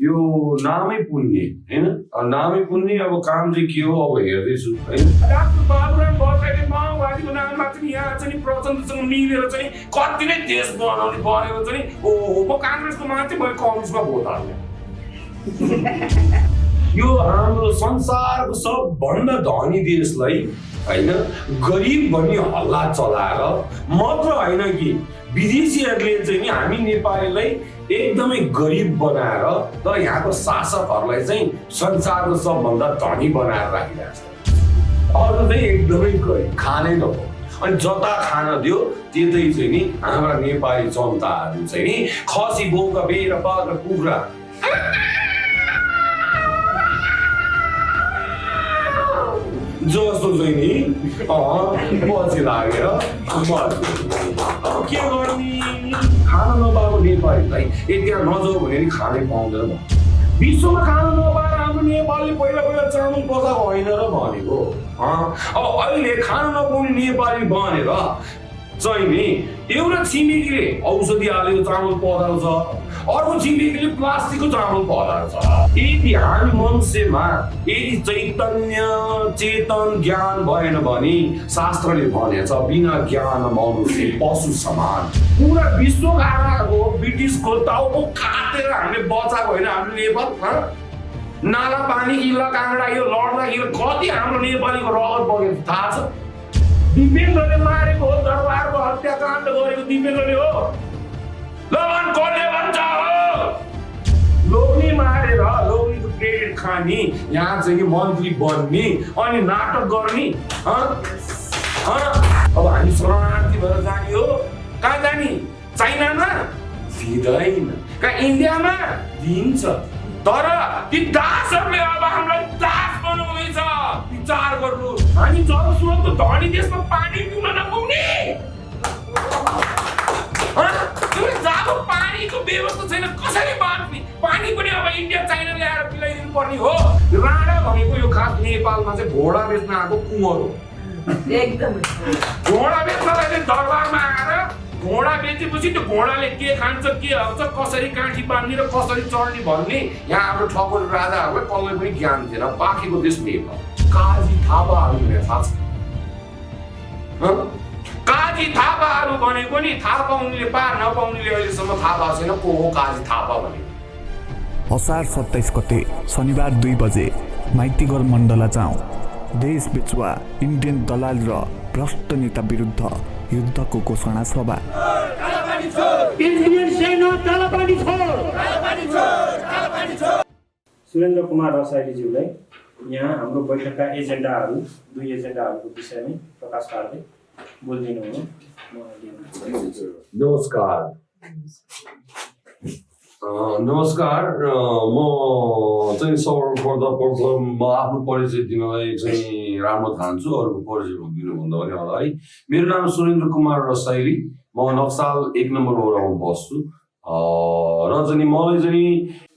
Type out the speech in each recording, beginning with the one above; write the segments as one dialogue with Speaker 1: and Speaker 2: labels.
Speaker 1: यो नामै पुण्य हैन नामै पुण्य अब काम चाहिँ के हो अब हेर्दैछु हैन डाक्टर बाबुराम भट्टराईले माओवादीको नाममा चाहिँ यहाँ चाहिँ प्रचण्डसँग मिलेर चाहिँ कति नै देश बनाउने बनेको चाहिँ ओहो म कांग्रेसको मान्छे मैले कम्युनिस्टमा भोट हाल्ने यो हाम्रो संसारको सबभन्दा धनी देशलाई हैन गरिब भन्ने हल्ला चलाएर मात्र हैन कि विदेशीहरूले चाहिँ नि हामी नेपालीलाई एकदमै गरिब बनाएर तर यहाँको शासकहरूलाई चाहिँ संसारको सबभन्दा धनी बनाएर राखिरहेको छ अरू चाहिँ एकदमै गरिब खानै नपाउ अनि जता खान दियो त्यतै चाहिँ नि हाम्रा नेपाली जनताहरू चाहिँ नि खसी बोका बेर बाख्रा कुखुरा जस्तो चाहिँ नि पछि लागेर के गर्ने खान नपाएको नेपालीलाई यति नजाऊ भने नि खानै पाउँदैन विश्वमा खान नपाएर हाम्रो नेपालले पहिला चामल पकाएको होइन र भनेको अब अहिले खान नपाउने नेपाली बनेर चाहिँ नि एउटा छिमेकीले औषधि हालेको चामल पकाउँछ अर्को छिमेकीले प्लास्टिकको चामल पकाउँछ यदि हामी मनुष्यमा यदि चैतन्य चेतन ज्ञान भएन भने शास्त्रले भनेछ बिना ज्ञान मनुष्य पशु समान पुरा विश्व खाएको ब्रिटिसको टाउको काटेर हामीले बचाएको होइन हाम्रो नेपाल नाला पानी इल्ला काँगडा यो लड्दाखेरि कति हाम्रो नेपालीको रगत बगेको थाहा छ दिपेन्द्रले मारेको हो दरबारको हत्याकाण्ड गरेको दिपेन्द्रले हो लवन कसले भन्छ हो लोग्ने मारेर लोग्नेको क्रेडिट खाने यहाँ चाहिँ मन्त्री बन्ने अनि नाटक गर्ने अब हामी शरणार्थी भएर जाने हो कहाँ जाने चाइनामा दिँदैन कहाँ इन्डियामा दिन्छ तर ती दासहरूले अब हामीलाई दास बनाउँदैछ विचार गर्नु हामी जलस्रोतको धनी देशमा पानी पिउन नपाउने जब पानीको व्यवस्था छैन कसरी बाँच्ने पानी पनि अब इन्डिया चाइना ल्याएर पिलाइदिनु पर्ने हो राणा भनेको यो खास नेपालमा चाहिँ घोडा बेच्न आएको कुँवर हो एकदमै घोडा बेच्नलाई चाहिँ दरबारमा आएर घोडा बेचेपछि त्यो घोडाले के खान्छ के हाल्छ कसरी काँठी बाँध्ने र कसरी चढ्ने भन्ने यहाँ हाम्रो ठकुर राजाहरूलाई कसलाई पनि ज्ञान थिएन बाँकीको देश नेपाल काजी थापाहरूले थाहा छ काजी थापाहरू भनेको नि थाहा पाउनेले पार नपाउनेले अहिलेसम्म थाहा भएको छैन को हो काजी थापा भनेको
Speaker 2: असार 27 गते शनिबार 2 बजे माइतीगढ मण्डला जाउँ देश बेचुवा इन्डियन दलाल र भ्रष्ट नेता विरुद्ध युद्धको घोषणा सभा
Speaker 3: सुरेन्द्र कुमार रसाइलीज्यूलाई यहाँ हाम्रो बैठकका एजेन्डाहरू 2 एजेन्डाहरूको विषयमा प्रकाश पार्दै बोलिदिनु हो
Speaker 1: नमस्कार म चाहिँ सर्वप्रथम म आफ्नो परिचय दिनलाई चाहिँ राम्रो ठान्छु अरूको परिचय दिनुभन्दा पनि होला है मेरो नाम सुरेन्द्र कुमार रसाइली म नक्साल 1 नम्बर वडामा बस्छु र चाहिँ मलाई चाहिँ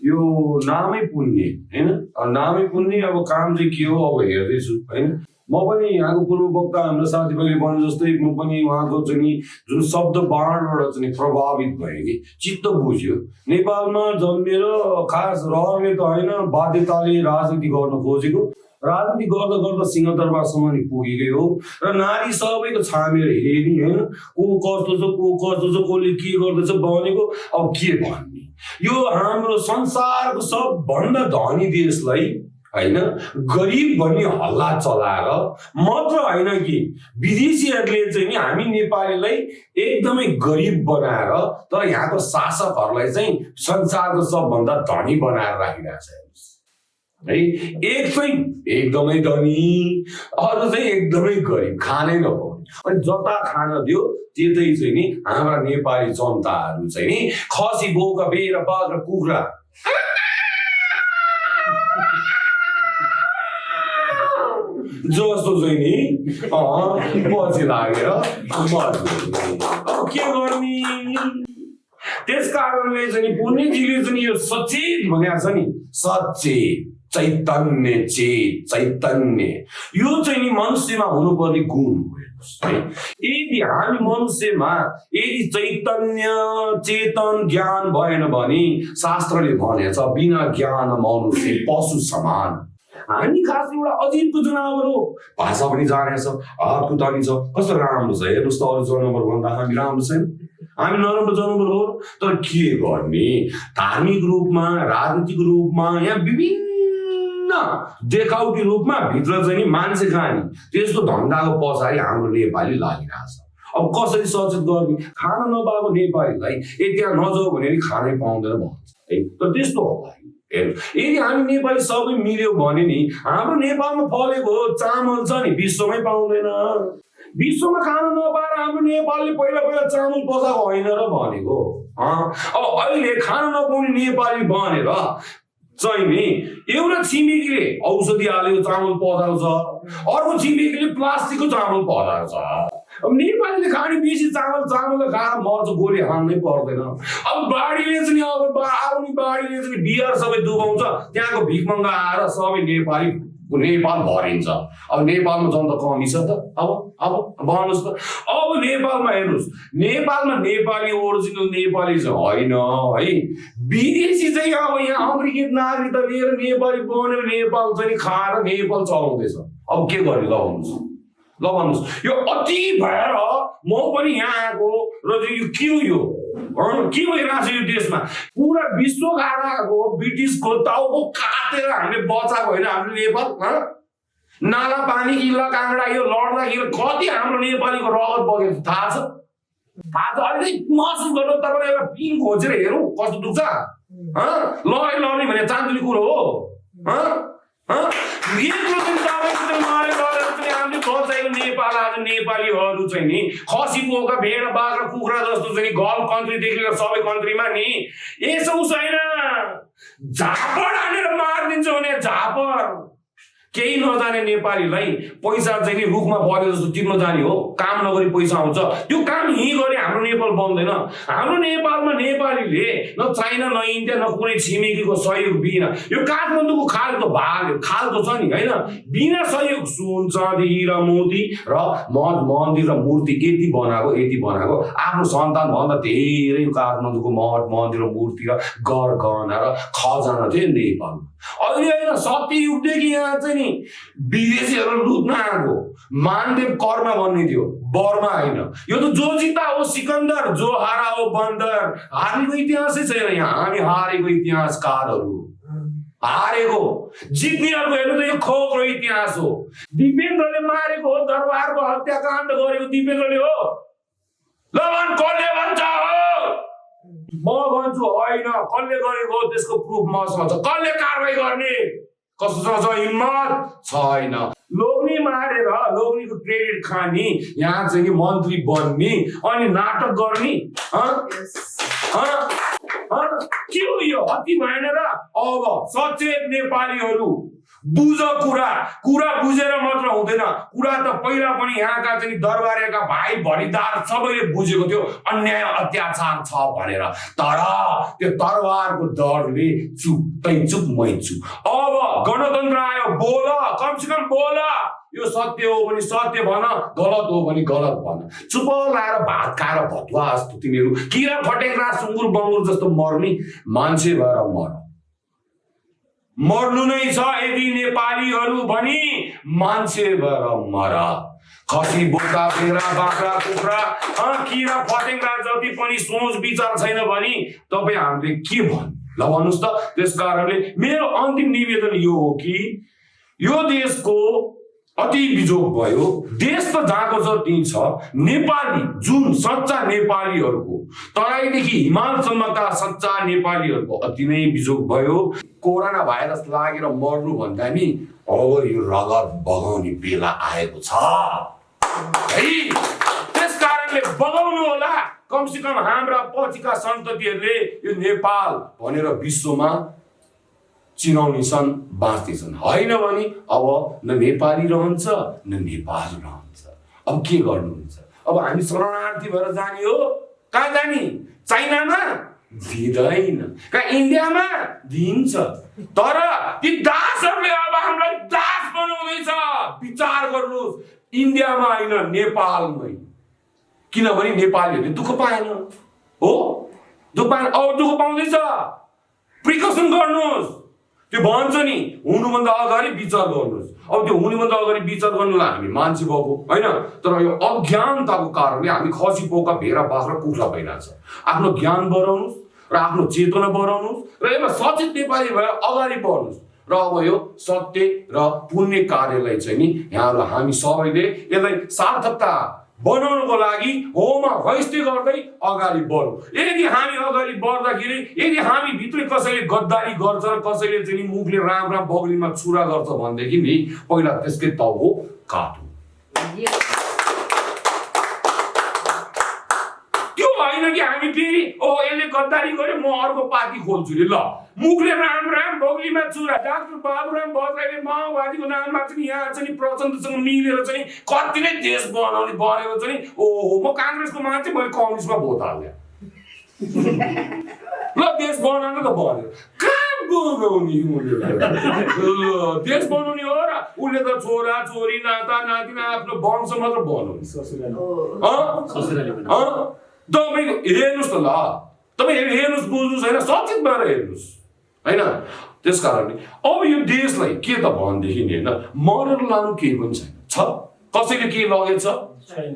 Speaker 1: यो नामै पुण्य हैन नामै पुण्य अब काम चाहिँ के हो अब हेर्दैछु हैन म पनि यहाँको पूर्व वक्ता हाम्रो साथीभाइले भने जस्तै म पनि उहाँको चाहिँ जुन शब्द बाणबाट चाहिँ प्रभावित भएँ कि चित्त बुझ्यो नेपालमा जन्मेर खास रहरले त होइन बाध्यताले राजनीति गर्न खोजेको राजनीति गर्दा गर्दा सिंहदरबारसम्म नि पुगेकै हो र नारी सबैको छामेर हेरी होइन को कस्तो छ कसले के गर्दैछ भनेको अब के भन्ने यो हाम्रो संसारको सबभन्दा धनी देशलाई हैन गरिब भन्ने हल्ला चलाएर मात्र हैन कि विदेशीहरूले चाहिँ नि हामी नेपालीलाई एकदमै गरिब बनाएर तर यहाँको शासकहरूलाई चाहिँ संसारको सबभन्दा धनी बनाएर राखिरहेको छ है एक चाहिँ एकदमै धनी अरू चाहिँ एकदमै गरिब खानै नपाउने अनि जता खान दियो त्यतै चाहिँ नि हाम्रा नेपाली जनताहरू चाहिँ नि खसी बोका बेर बाख्रा कुखुरा जस्तो चाहिँ नि पछि लागेर के गर्ने त्यस कारणले चाहिँ पुण्यजीले चाहिँ यो सचेत भनेको छ नि सचेत चैतन्य यो चाहिँ नि मनुष्यमा हुनुपर्ने गुण हो हेर्नुहोस् है, यदि हामी मनुष्यमा यदि चैतन्य चेतन ज्ञान भएन भने शास्त्रले भनेछ बिना ज्ञान मनुष्य पशु समान। हामी खास एउटा अजीबको जनावर हो, भाषा पनि जानेछ, हातखुट्टा छ, कस्तो राम्रो छ हेर्नुहोस् त। अरू जनावर भन्दा हामी राम्रो छैन, हामी नराम्रो जनावर हो। तर के गर्ने, धार्मिक रूपमा राजनीतिक रूपमा यहाँ विभिन्न देखाउटी रूपमा भित्र चाहिँ नि मान्छे खाने त्यस्तो धन्दाको पछाडि हाम्रो नेपाली लागिरहेछ। अब कसरी सचेत गर्ने, खान नपाएको नेपालीलाई त्यहाँ नजाऊ भने नि खानै पाउँदैन भन्छ है। तर त्यस्तो होला हेर्नु, यदि हामी नेपाली सबै मिल्यो भने नि हाम्रो नेपालमा फलेको चामल छ नि विश्वमै पाउँदैन। विश्वमा खान नपाएर हाम्रो नेपालले पहिला पहिला चामल पकाएको होइन र भनेको। अब अहिले खान नपाउने नेपाली बनेर चाहिँ नि एउटा छिमेकीले औषधि हालेको चामल पकाएको छ, अर्को छिमेकीले प्लास्टिकको चामल पकाएको छ। अब नेपालीले खाने बेसी चामल खाएर मर्छ, गोली हान्नै पर्दैन। अब बाढीले चाहिँ अब आउने बाढीले चाहिँ बिहार सबै डुबाउँछ, त्यहाँको भिखमङ्गा आएर सबै नेपाल भरिन्छ। अब नेपालमा जनता कमी छ त, अब भन्नुहोस् त। अब नेपालमा हेर्नुहोस्, नेपालमा नेपाली ओरिजिनल नेपाली चाहिँ होइन है, विदेशी चाहिँ अब यहाँ अमेरिकी नागरिकता लिएर नेपाली बनेर नेपाल चाहिँ खाएर नेपाल चलाउँदैछ। अब के गर्ने ल भन्नुहोस्, यो अति भएर म पनि यहाँ आएको र यो के हो, यो के भइरहेको छ यो देशमा? पुरा विश्व खाएर आएको ब्रिटिसको टाउको काटेर हामीले बचाएको होइन हाम्रो नेपाल। नाला पानी किल्ला काँगडा यो लड्दाखेरि कति हाम्रो नेपालीको रगत बगेको थाहा छ? अलिकति महसुस गर्नु, तपाईँलाई एउटा पिन खोजेर हेरौँ कस्तो दुख्छ। लड्ने भने चाँदुली कुरो हो। नेपाल आज नेपालीहरू चाहिँ नि खसी पोका भेडा बाख्रा कुखुरा जस्तो चाहिँ गल्फ कन्ट्रीदेखि लिएर सबै कन्ट्रीमा नि यसो छैन, झापड हानेर मारिदिन्छ भने झापड। केही नजाने नेपालीलाई पैसा चाहिँ नि रुखमा बढ्यो जस्तो टिप्न जाने हो, काम नगरी पैसा आउँछ, त्यो काम यहीँ गरे हाम्रो नेपाल बन्दैन। हाम्रो नेपालमा नेपालीले न चाइना न इन्डिया न कुनै छिमेकीको सहयोग बिना यो काठमाडौँको खाल त छ नि होइन, बिना सहयोग सुन चाँदी हिरा मोती र मठ मन्दिर र मूर्ति यति बनाएको आफ्नो सन्तान भन्दा धेरै काठमाडौँको मठ मन्दिर र मूर्ति र गहना र खजाना थियो नेपालमा। अहिले होइन, सत्य युगदेखि यहाँ चाहिँ नि विदेशीहरू लुट्न आएको मानदेव कर्मा भन्ने थियो, बर्मा होइन। यो त जो जिता हो सिकन्दर, जो हारा हो बन्दर। हारेको इतिहासै छैन यहाँ, हामी हारेको इतिहासकारहरू हारेको। जित्नेहरूको हेर्नु त यो खोक्रो इतिहास हो। दिपेन्द्रले मारेको हो, दरबारको हत्याकाण्ड गरेको दिपेन्द्रले हो। ल भन् कसले भन्छ हो? म भन्छु होइन, कसले गरेको त्यसको प्रुफ मसँग छ। कसले कारवाही गर्ने कस्तो छ हिम्मत छैन। लोग्ने मारेर लोग्नेको क्रेडिट खाने, यहाँ चाहिँ मन्त्री बन्ने अनि नाटक गर्ने के हो यो? अति भएन र? अब सचेत नेपालीहरू बुझ, कुरा बुझेर मात्र हुँदैन, कुरा त पहिला पनि यहाँका चाहिँ दरबारका भाइ भरिदार सबैले बुझेको थियो अन्याय अत्याचार छ भनेर। तर त्यो तरवारको डरले चुप मै चुप। अब गणतन्त्र आयो, बोल, कमसेकम बोल। यो सत्य हो भने सत्य भन, गलत हो भने गलत भन। चुप लाएर भात खाएर भतुवा जस्तो तिमीहरू किरा फटेक्रा सुँगुर बङ्गुर जस्तो मर्ने मान्छे भएर मर्नु नै छ। यदि नेपालीहरू भनी मान्छे भएर मर। खसी बोका भेडा बाख्रा कुखुरा किरा फटेक्रा जति पनि सोच विचार छैन भने तपाईँ हामीले के भन्नु? ल भन्नुहोस् त। त्यस कारणले मेरो अन्तिम निवेदन यो हो कि यो देशको अति बिजोग भयो। देश त जहाँको छ त्यही छ, नेपाली जुन सच्चा नेपालीहरूको तराईदेखि हिमालसम्मका सच्चा नेपालीहरूको अति नै बिजोग भयो। कोरोना भाइरस लागेर मर्नु भन्दा नि अब यो रगत बगाउने बेला आएको छ है। त्यस कारणले बगाउनु होला। कमसेकम हाम्रा पछिका सन्ततिहरूले यो नेपाल भनेर विश्वमा चिनाउने छन्, बाँच्नेछन्। होइन भने अब न नेपाली रहन्छ न नेपाल रहन्छ। अब के गर्नुहुन्छ? अब हामी शरणार्थी भएर जाने हो? कहाँ जाने? चाइनामा दिँदैन, कहाँ इन्डियामा दिन्छ। तर ती दासहरूले अब हामीलाई दास बनाउँदैछ। विचार गर्नुहोस्, इन्डियामा होइन नेपालमै, किनभने नेपालीहरूले दुःख पाएन हो, दुःख पाएन। अब दुःख पाउँदैछ, प्रिकसन गर्नुहोस्। त्यो भन्छ नि हुनुभन्दा अगाडि विचार गर्नुहोस्। अब त्यो हुनुभन्दा अगाडि विचार गर्नुलाई हामी मान्छे भएको होइन, तर यो अज्ञानताको कारणले हामी खसी पोका भेडा बाख्रा कुखुरा भइरहेछ। आफ्नो ज्ञान बढाउनुहोस् र आफ्नो चेतना बढाउनुहोस् र यसमा सचेत नेपाली भएर अगाडि बढ्नुहोस् र अब यो सत्य र पुण्य कार्यलाई चाहिँ नि यहाँहरू हामी सबैले यसलाई सार्थकता बनाउनको लागि होमा हैस्ते गर्दै अगाडि बढौँ। यदि हामी अगाडि बढ्दाखेरि यदि हामी भित्र कसैले गद्दारी गर्छ र कसैले चाहिँ मुखले राम राम बगलीमा छुरा गर्छ भनेदेखि नि पहिला त्यसकै टाउको काटौँ। त्यो होइन कि हामी फेरि यसले गद्दारी गर्यो म अर्को पार्टी खोल्छु नि। ल मुखले राम राम बगलीमा चुरा। डाक्टर बाबुराम भट्टराईले माओवादीको नाममा चाहिँ यहाँ चाहिँ प्रचण्डसँग मिलेर चाहिँ कति नै देश बनाउने बनेर चाहिँ ओहो म काङ्ग्रेसको मान्छे, मैले कम्युनिस्टमा भोट हाल्ने। ल देश बनाउनु त बन्यो, कहाँ बनाउने उसले? देश बनाउने हो र उसले त छोरा छोरी नाता नातिना आफ्नो वंश मात्र बनाउने। तपाईँको हेर्नुहोस् त, ल तपाईँ हेर्नुहोस्, बुझ्नुहोस् होइन, सचेत भएर हेर्नुहोस् होइन। त्यस कारणले अब यो देशलाई के त भनेदेखि नि होइन, मरेर लानु केही पनि छैन। छ कसैले के लगेछ छैन।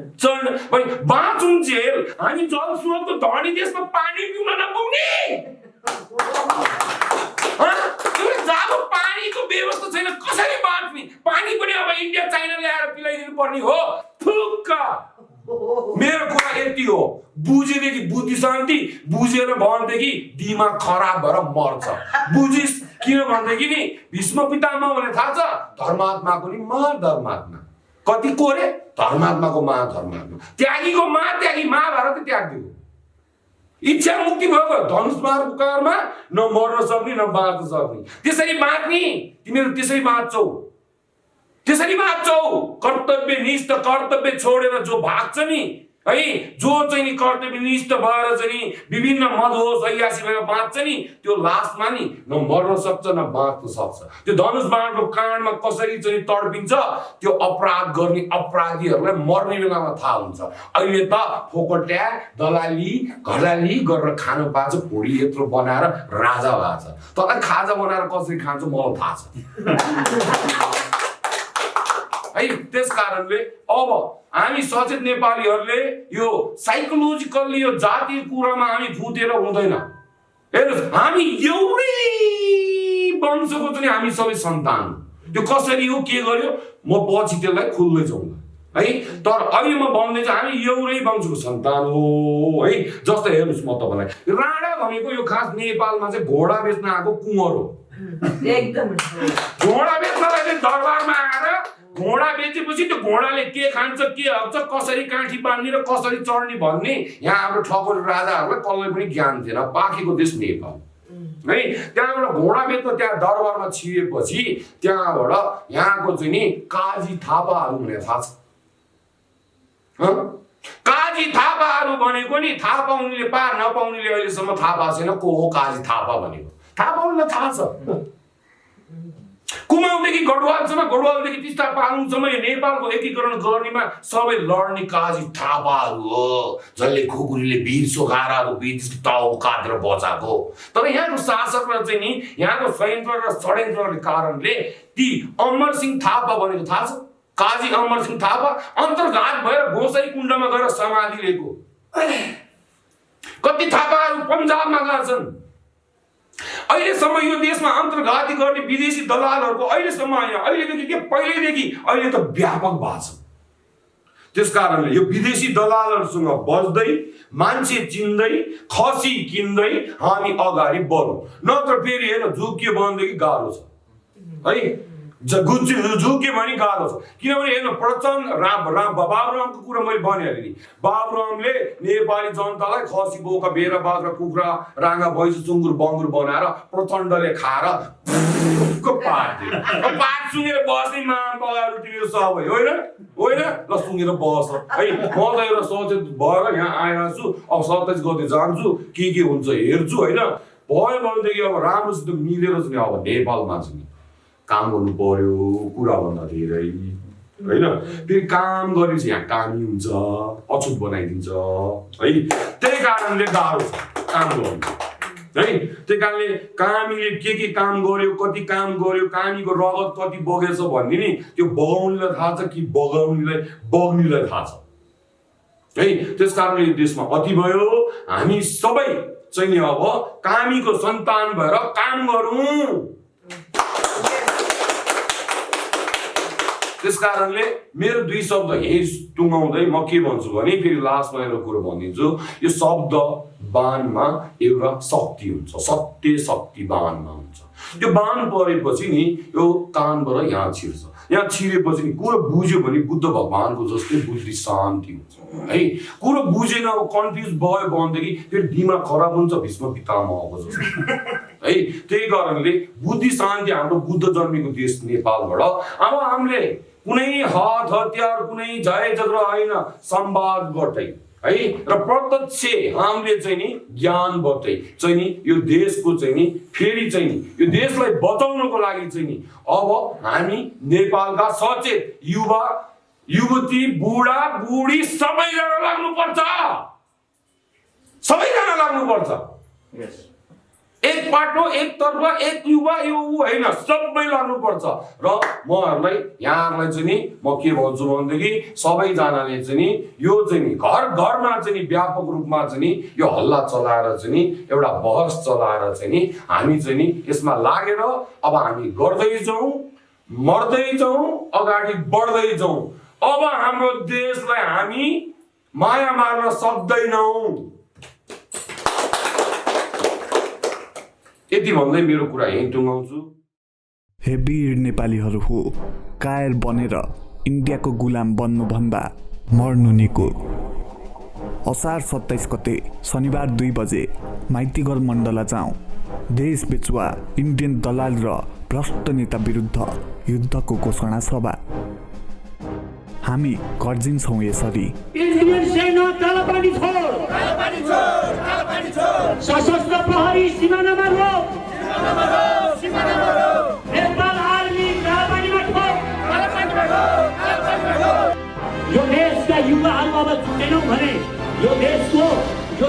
Speaker 1: बाँचौँ जेल, हामी जलस्रोतको धनी देशमा पानी पिउन नपाउने, जब पानीको व्यवस्था छैन कसरी बाँच्ने? पानी पनि अब इन्डिया चाइना ल्याएर पिलाइदिनु पर्ने हो। थुक्का मेरो कुरा यति हो, बुझेदेखि बुद्धि शान्ति, बुझेर भनेदेखि दिमाग खराब भएर मर्छ। बुझिस् किन भनेदेखि नि भीष्म पितामह भने थाहा छ, धर्मात्माको नि महाधर्मात्मा, कति कोरे धर्मात्माको महाधर्मात्मा, त्यागीको महात्यागी, महाभारत त्यागिदियो। इच्छा मुक्ति भएको धनुष मार्गको कारमा न मर्न सक्ने न बाँच्न सक्ने। त्यसरी बाँच्ने तिमीहरू त्यसरी बाँच्छौ, त्यसरी बाँच्छौ। कर्तव्यनिष्ठ, कर्तव्य छोडेर जो भाग्छ नि है, जो चाहिँ नि कर्तव्यनिष्ठ भएर चाहिँ नि विभिन्न मदहोस ऐयासी भएर बाँच्छ नि, त्यो लास्टमा नि न मर्न सक्छ न बाँच्न सक्छ। त्यो धनुष बाणको काँडमा कसरी चाहिँ तडपिन्छ त्यो अपराध गर्ने अपराधीहरूलाई मर्ने बेलामा थाहा हुन्छ। अहिले त फोकट्या दलाली घडाली गरेर खानु पाएको छ, भोलि यत्रो बनाएर राजा भएको छ। तँलाई खाजा बनाएर कसरी खान्छ मलाई थाहा छ है। त्यस कारणले अब हामी सचेत नेपालीहरूले यो साइकोलोजिकल्ली यो जातीय कुरामा हामी फुटेर हुँदैन। हेर्नुहोस्, हामी एउटै वंशको चाहिँ हामी सबै सन्तान। त्यो कसरी हो के गर्यो म पछि त्यसलाई खुल्दै जाउँला है। तर अहिले म भन्दैछु हामी एउटै वंशको सन्तान हो है। जस्तो हेर्नुहोस्, म तपाईँलाई राणा भनेको यो खास नेपालमा चाहिँ घोडा बेच्न आएको कुँवर हो।
Speaker 4: एकदम
Speaker 1: घोडा बेच्नलाई दरबारमा आएर घोडा बेचेपछि त्यो घोडाले के खान्छ के हग्छ कसरी काँठी बाँध्ने र कसरी चढ्ने भन्ने यहाँ हाम्रो ठकुर राजाहरूलाई कसैलाई पनि ज्ञान थिएन। पाकेको देश नेपाल है। त्यहाँबाट घोडा बेच्न त्यहाँ दरबारमा छिरेपछि त्यहाँबाट यहाँको चाहिँ नि काजी थापाहरू भनेर थाहा छ। काजी थापाहरू भनेको नि थाहा पाउनेले पार नपाउनेले अहिलेसम्म थाहा पाएको छैन को हो काजी थापा भनेको। थाहा पाउनेलाई थाहा छ। कुमाउँदेखि गढवालसम्म, गढवालदेखि टिस्टा पालुङसम्म यो नेपालको एकीकरण गर्नेमा सबै लड्ने काजी थापाहरू हो, जसले खुकुरीले वीर सोघाराहरू बीच टाउ काटेर बचाएको। तर यहाँको शासक र चाहिँ नि यहाँको संयन्त्र र षड्यन्त्रले कारणले ती अमर सिंह थापा भनेको थाहा छ। काजी अमर सिंह थापा अन्तर्घात भएर गोसाई कुण्डमा गएर समाधि लिएको। कति थापाहरू पन्जाबमा गएका छन्। अहिलेसम्म यो देशमा अन्तर्घाती गर्ने विदेशी दलालहरूको अहिलेसम्म होइन, अहिलेदेखि के पहिलेदेखि अहिले त व्यापक भएको छ। त्यस कारणले यो विदेशी दलालहरूसँग बज्दै मान्छे चिन्दै खसी किन्दै हामी अगाडि बढौँ। नत्र फेरि हेर झुक्कियो भनेदेखि गाह्रो छ है। झुक्यो भने गाह्रो छ। किनभने हेर्नु प्रचण्ड बाबुरामको कुरा मैले भनिहालेँ नि। बाबुरामले नेपाली जनतालाई खसी बोका बेरा बाख्रा कुखुरा राँगा भैँसी सुँगुर बङ्गुर बनाएर प्रचण्डले खाएर पात सुँगेर बस्ने मान पगाएर तिमीहरू सबै होइन होइन ल सुँगेर बस है। म त एउटा सचेत भएर यहाँ आइरहेको छु। अब 27 गते जान्छु, के हुन्छ हेर्छु होइन। भयो भनेदेखि अब राम्रोसित मिलेर चाहिँ अब नेपालमा चाहिँ काम गर्नु पर्यो कुरा भन्दा धेरै होइन फेरि काम गरेपछि यहाँ कामी हुन्छ अछुत बनाइदिन्छ है त्यही कारणले गाह्रो छ काम गर्नु है त्यही कारणले कामीले के काम गर्यो कति काम गर्यो कामीको रगत कति बगेछ भन्ने नि त्यो बगाउनेलाई थाहा छ कि बग्नेलाई थाहा छ है त्यस कारणले यो देशमा अति भयो हामी सबै चाहिँ अब कामीको सन्तान भएर काम गरौँ त्यस कारणले मेरो दुई शब्द यही टुङ्गाउँदै म के भन्छु भने फेरि लास्टमा एउटा कुरो भनिदिन्छु यो शब्द बाणमा एउटा शक्ति हुन्छ सत्य शक्ति बाणमा हुन्छ त्यो बाण परेपछि नि यो कानबाट यहाँ छिर्छ यहाँ छिरेपछि नि कुरो बुझ्यो भने बुद्ध भगवानको जस्तै बुद्धि शान्ति हुन्छ है कुरो बुझेन अब कन्फ्युज भयो भनेदेखि फेरि दिमाग खराब हुन्छ भीष्म पितामहको जस्तो है त्यही कारणले बुद्धि शान्ति हाम्रो बुद्ध जन्मेको देश नेपालबाट अब हामीले कुनै हात हतियार कुनै झै झगडा होइन संवादबाटै है र प्रत्यक्ष हामीले चाहिँ नि ज्ञानबाटै चाहिँ नि यो देशको चाहिँ नि फेरि चाहिँ नि यो देशलाई बचाउनको लागि चाहिँ नि अब हामी नेपालका सचेत युवा युवती बुढा बुढी सबैजना लाग्नुपर्छ सबैजना लाग्नुपर्छ एक पाटो एक तर्फ एक युवा यो होइन सबै लाग्नुपर्छ र महरूलाई यहाँहरूलाई चाहिँ नि म के भन्छु भनेदेखि सबैजनाले चाहिँ नि यो चाहिँ नि घर घरमा चाहिँ नि व्यापक रूपमा चाहिँ नि यो हल्ला चलाएर चाहिँ नि एउटा बहस चलाएर चाहिँ नि हामी चाहिँ नि यसमा लागेर अब हामी गर्दै जाउँ मर्दै जाउँ अगाडि बढ्दै जाउँ अब हाम्रो देशलाई हामी माया मार्न सक्दैनौँ यति भन्दै मेरो कुरा यही टुङ्गाउँछु
Speaker 2: हे वीर नेपालीहरू हो कायर बनेर इन्डियाको गुलाम बन्नुभन्दा मर्नु निको असार 27 गते शनिबार 2 बजे माइतीघर मण्डला जाउँ देश बेचुवा इन्डियन दलाल र भ्रष्ट नेता विरुद्ध युद्धको घोषणा सभा हामी गर्जिन्छौँ यसरी
Speaker 4: इन्डियन सेना कालापानी छोड सशस्त्र प्रहरी सिमानामा रोक नेपाल आर्मी कालापानीमा ठोक यो देशका युवाहरू अब छुटेनौँ भने यो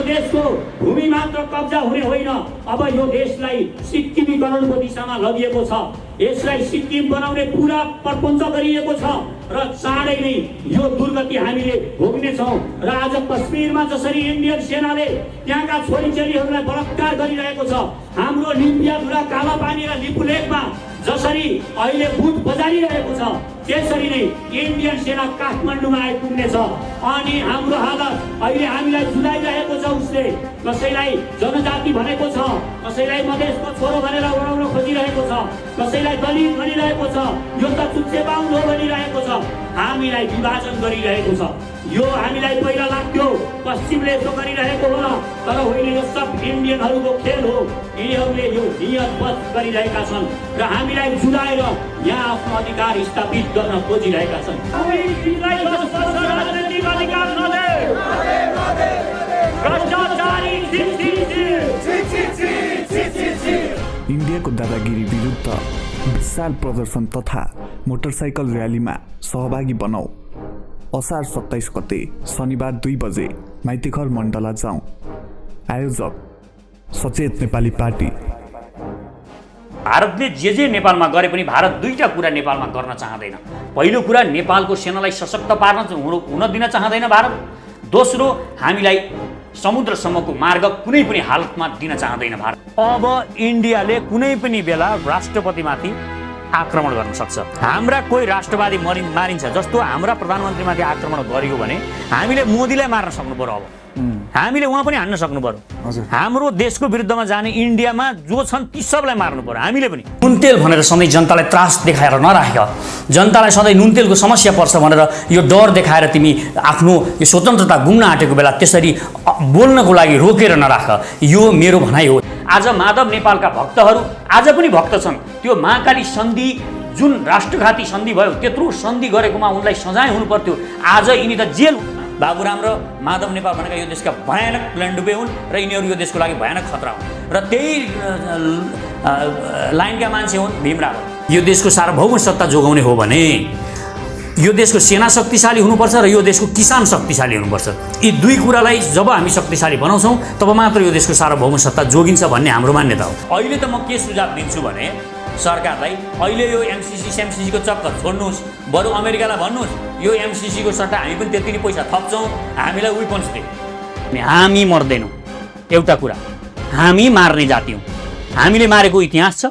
Speaker 4: देशको भूमि मात्र कब्जा हुने होइन अब यो देशलाई सिक्किमीकरणको दिशामा लगिएको छ यसलाई सिक्किम बनाउने पुरा प्रपञ्च गरिएको छ र चाँडै नै यो दुर्गति हामीले भोग्नेछौँ र आज कश्मीरमा जसरी इन्डियन सेनाले त्यहाँका छोरीचेलीहरूलाई बलात्कार गरिरहेको छ हाम्रो लिम्पियाधुरा कालापानी र लिपुलेकमा जसरी अहिले बुथ बजारिरहेको छ त्यसरी नै इन्डियन सेना काठमाडौँमा आइपुग्नेछ अनि हाम्रो हालत अहिले हामीलाई जुदाइरहेको छ उसले कसैलाई जनजाति भनेको छ कसैलाई मधेसको छोरो भनेर उडाउन खोजिरहेको छ कसैलाई दलित भनिरहेको छ यो त चुच्चे बाहुन हो भनिरहेको छ हामीलाई विभाजन गरिरहेको छ यो हामीलाई पहिला लाग्थ्यो पश्चिमले यसो गरिरहेको होला तर होइन यो सब इन्डियनहरूको खेल हो यिनीहरूले यो नियतबद्ध गरिरहेका छन् र हामीलाई जुदाएर यहाँ आफ्नो अधिकार स्थापित गर्न खोजिरहेका छन्
Speaker 2: इन्डियाको दादागिरी विरुद्ध विशाल प्रदर्शन तथा मोटरसाइकल र्यालीमा सहभागी बनाऊ असार 27 गते शनिबार 2 बजे माइतीघर मण्डला जाउँ आयोजक सचेत नेपाली पार्टी
Speaker 5: भारतले जे नेपालमा गरे पनि भारत दुईटा कुरा नेपालमा गर्न चाहँदैन पहिलो कुरा नेपालको सेनालाई सशक्त पार्न हुन दिन चाहँदैन भारत दोस्रो हामीलाई समुद्रसम्मको मार्ग कुनै पनि हालतमा दिन चाहँदैन भारत अब इन्डियाले कुनै पनि बेला राष्ट्रपतिमाथि आक्रमण गर्न सक्छ हाम्रा कोही राष्ट्रवादी मारिन्छ जस्तो हाम्रा प्रधानमन्त्रीमाथि आक्रमण गरियो भने हामीले मोदीलाई मार्न सक्नु पर्यो अब हामीले उहाँ पनि हान्न सक्नु पर्यो हाम्रो देशको विरुद्धमा जाने इन्डियामा जो छन् ती सबलाई मार्नु पर्यो हामीले पनि नुनतेल भनेर सधैँ जनतालाई त्रास देखाएर नराख जनतालाई सधैँ नुनतेलको समस्या पर्छ भनेर यो डर देखाएर तिमी आफ्नो यो स्वतन्त्रता गुम्न आँटेको बेला त्यसरी बोल्नको लागि रोकेर नराख यो मेरो भनाइ हो आज माधव नेपालका भक्तहरू आज पनि भक्त छन् त्यो महाकाली सन्धि जुन राष्ट्रघाती सन्धि भयो त्यत्रो सन्धि गरेकोमा उनलाई सजाय हुनु पर्थ्यो आज यिनी त जेल बाबुराम र माधव नेपाल भनेका यो देशका भयानक प्लेन्डुबे हुन् र यिनीहरू यो देशको लागि भयानक खतरा हुन् र त्यही लाइनका मान्छे हुन् भीमराव यो देशको सार्वभौम सत्ता जोगाउने हो भने यो देशको सेना शक्तिशाली हुनुपर्छ र यो देशको किसान शक्तिशाली हुनुपर्छ। यी दुई कुरालाई जब हामी शक्तिशाली बनाउँछौँ तब मात्र यो देशको सार्वभौम सत्ता जोगिन्छ भन्ने हाम्रो मान्यता हो। अहिले त म के सुझाव दिन्छु भने सरकारलाई अहिले यो एमसिसी सेमसिसीको चक्कर छोड्नुहोस्, बरु अमेरिकालाई भन्नुहोस् यो एमसिसीको सट्टा हामी पनि त्यति नै पैसा थप्छौँ, हामीलाई वेपन्स दे। हामी मर्दैनौँ, एउटा कुरा हामी मार्ने जाति हौँ, हामीले मारेको इतिहास छ,